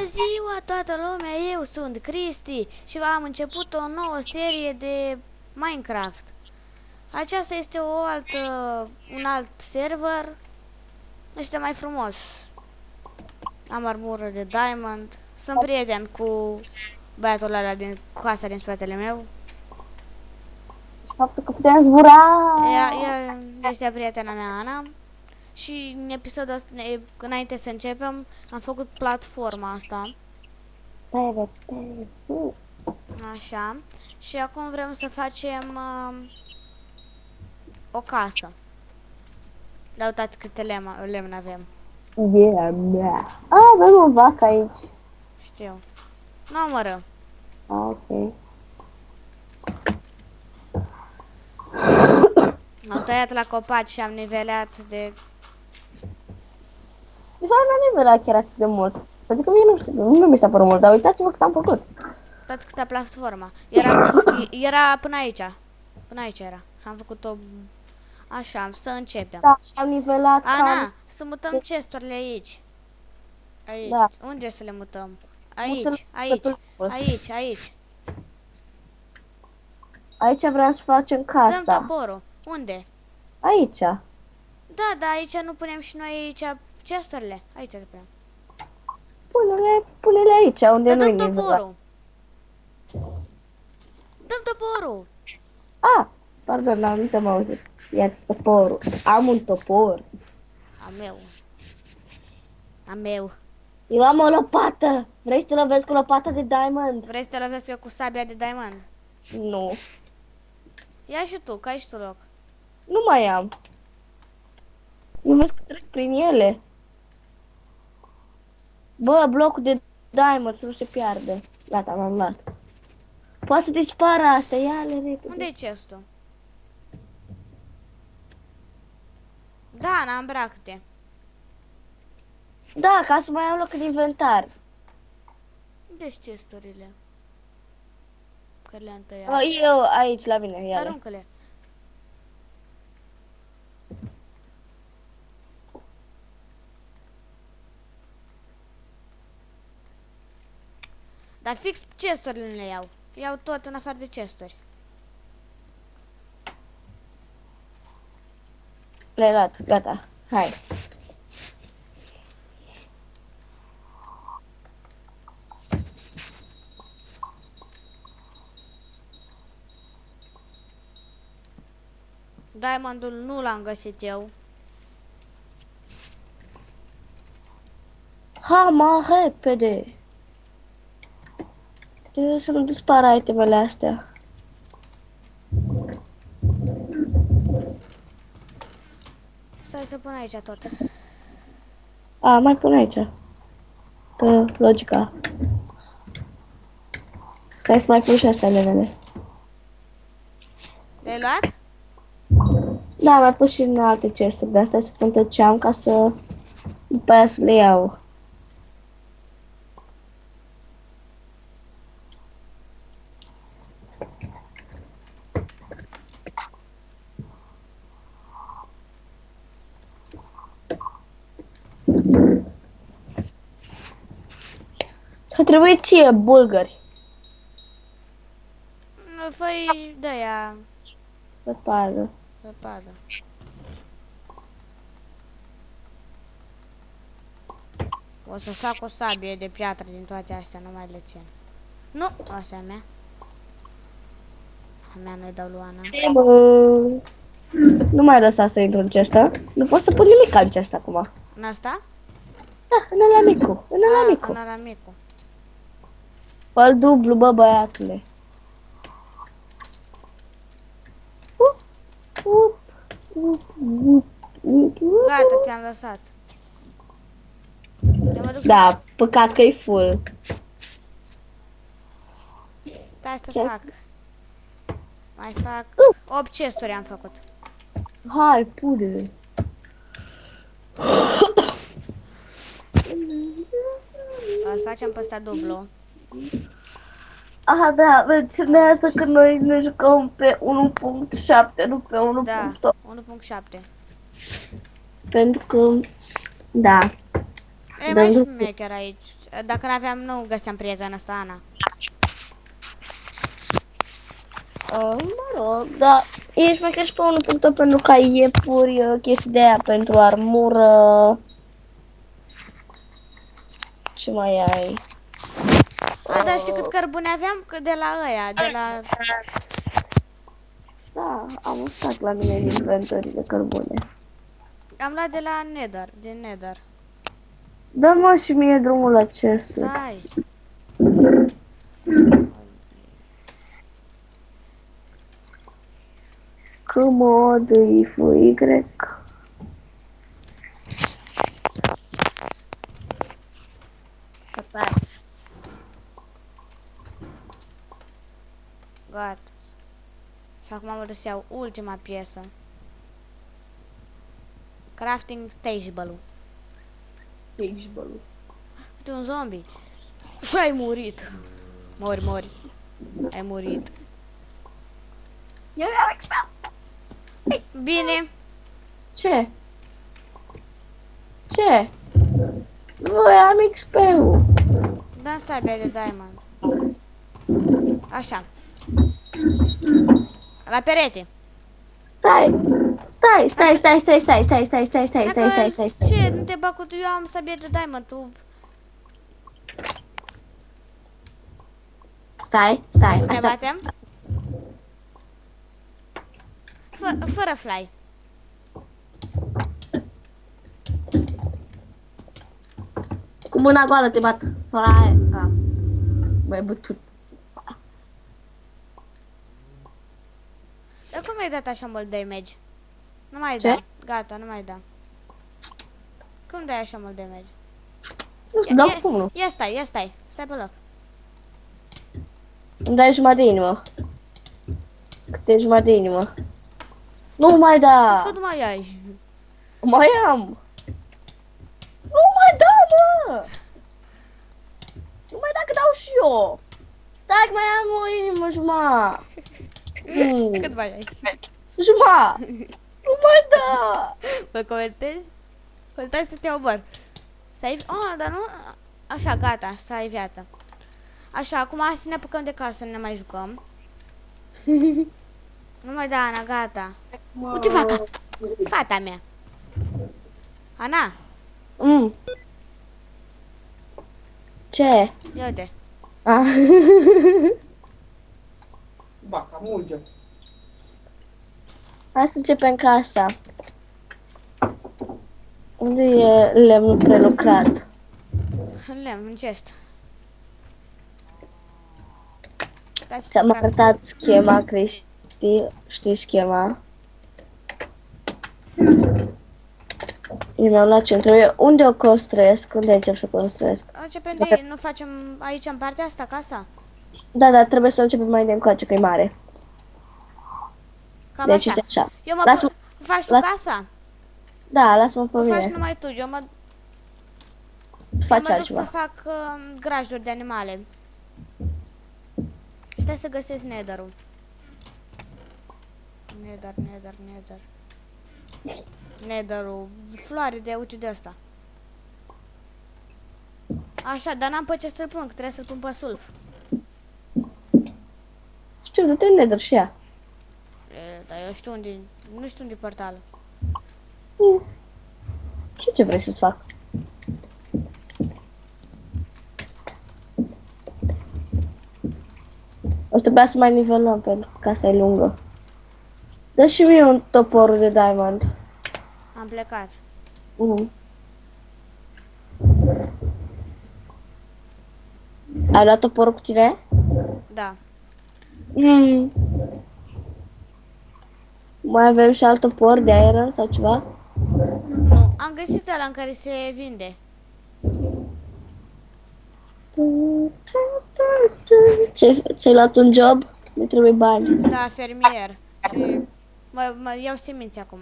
ziua toată lumea, eu sunt Cristi și am început o nouă serie de Minecraft. Aceasta este un alt server, este mai frumos. Am armură de diamond, sunt prieten cu băiatul ăla din casa din spatele meu. Faptul că putem zbura. Ea este prietena mea, Ana. Și în episodul ăsta, înainte să începem, am făcut platforma asta. Așa. Și acum vrem să facem o casă. Da, uitați câte lemn avem. Avem o vacă aici. Știu. Numără. Ok. Am tăiat la copaci și am nivelat de... De fapt, nu am nivelat chiar atât de mult. Adică mie nu mi s-a părut mult, dar uitați-vă cât am făcut. Uitați câtă platforma. Era până aici. Până aici era. Și am făcut-o... Așa, să începem. Da, și am nivelat Ana, să mutăm chesturile aici. Aici. Da. Unde să le mutăm? Aici, Mută-l aici, pe tot. aici, aici. Aici vreau să facem Dăm casa. toporul. Unde? Aici. Da, dar aici nu punem și noi aici chesturile. Aici le punem. Pune-le aici, unde Dar nu-i dăm nivelat. toporul. Dăm toporul. Pardon, nu te-am auzit. Ia-ți toporul. Am un topor. A meu. A meu. Eu am o lopată. Vrei să te lovesc cu lopata de diamond? Vrei să te lovesc eu cu sabia de diamond? Nu. Ia și tu, că ai și tu loc. Nu mai am. Nu vezi că trec prin ele. Bă, blocul de diamond să nu se piardă. Gata, m-am luat. Poate să dispară asta, ia-le repede. Unde-i chestul? Da, n-am bracte. Da, ca să mai am loc în inventar. Unde-s chesturile? Că le-am tăiat. Eu aici la mine, ia-le. Aruncă-le. Dar fix chesturile le iau. Iau tot în afară de chesturi. Le-ai luat, gata, hai. Diamondul nu l-am găsit eu. Ha, mai repede. Trebuie să nu dispară itemele astea. Stai să pun aici tot. Mai pun aici. Logica. Stai să mai pun și astea levele. Le-ai luat? Da, mai pus și în alte chesturi, de astea să pun tot ce am ca să după aia să le iau. S-a trebuit ție bulgări. Făi de-aia Pe padă. zăpadă. O să fac o sabie de piatră din toate astea, nu mai le țin. Nu, asta e a mea. A mea nu-i dau lui Ana. Nu mai lăsa să intru în cesta. Nu pot să pun nimic în cesta acum. În asta? Da, în ăla micu. În ăla micu. În ala micu. Fă-l dublu, bă, băiatule. Gata, ți-am lăsat. Eu mă duc Da, păcat că e full. Stai să Ce? fac. Mai fac 8 chesturi am făcut. Hai, pune. Îl facem pe ăsta dublu. Aha, da, menționează că noi ne jucăm pe 1.7, nu pe 1.8. Da, 1.7. Pentru că, da. E mai șmecher aici. Dacă n-aveam, nu găseam prietena asta, Ana. Mă rog, dar ești mai chiar și pe 1.8 pentru că ai iepuri, chestii de aia pentru armură. Ce mai ai? A, dar știi cât cărbune aveam? Că de la ăia, de la... Da, am stat la mine în inventorii de cărbune. Am luat de la Nether, din Nether. Dă-mă și mie drumul la chest-uri. Stai. Comod, Y. Gata. Și acum am să iau ultima piesă. Crafting table-ul. Table. Uite un zombie. Și ai murit. Mori. Ai murit. Eu iau expel. Bine. Ce? Ce? Voi am XP-ul. Da, sabia de diamond. Așa. La perete. Stai. Ce? Nu te bag cu tu? Eu am sabia de diamond. Tu... Stai, Să ne așa. batem? Fără fly. Cu mâna goală te bat. Fără aia. M-ai bătut. Dar cum ai dat așa mult damage? Nu mai Ce? da. Gata, nu mai da. Cum dai așa mult damage? Nu știu, dau cu pumnul. Ia stai. Stai pe loc. Îmi dai jumătate de inimă. Câte jumătate de inimă. Nu mai da. Cât mai ai? Mai am. Nu mai da, mă. Nu mai da că dau și eu. Stai că mai am o inimă jumătate. Cât mai ai? Jumătate. Nu mai da. Mă comentezi? Păi stai să te omor. Stai... dar nu... Așa, gata, să ai viața. Așa, acum hai să ne apucăm de casă, nu ne mai jucăm. Nu mai da, Ana, gata. Uite vaca! Fata mea! Ana, Ce? ia uite. Ah. Vaca, mulge. Hai să începem casa. Unde e lemnul prelucrat? În lemn, în chest. Stai să Ți-am craft. arătat schema, Cristi. Știi schema? Eu mi-am luat centru. Unde o construiesc? Unde încep să construiesc? Începem de aici, nu facem aici în partea asta casa? Da, trebuie să începem mai de încoace, că e mare. Cam Deci așa. uite așa. Eu mă... Lasă-mă- Faci tu las- casa? Da, lasă-mă pe O faci mine. numai tu, eu mă Faci duc altceva. să fac grajduri de animale. Stai să găsesc nether-ul. Nether. Nether-ul. Floare de, uite de asta. Așa, dar n-am pe ce să-l pun, că trebuie să-l pun pe sulf. Știu, du-te în nether și ea. Dar eu știu unde, nu știu unde e portalul. Ce vrei să-ți fac? O să trebuia să mai nivelăm pentru că casa e lungă. Dă și mie un topor de diamond. Am plecat. Ai luat toporul cu tine? Da. Mai avem și alt topor de iron sau ceva? Nu, am găsit ăla în care se vinde. Ți-ai luat un job? Ne trebuie bani. Da, fermier. Și mă iau semințe acum.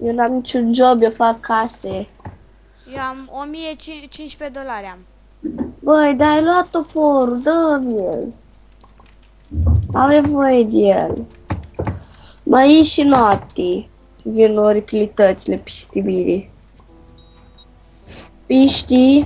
Eu n-am niciun job, eu fac case. Eu am 1015 dolari am. Băi, dar ai luat toporul, dă-mi el. Am nevoie de el. Mai e și noapte. Vin oripilitățile pistibirii. Piști.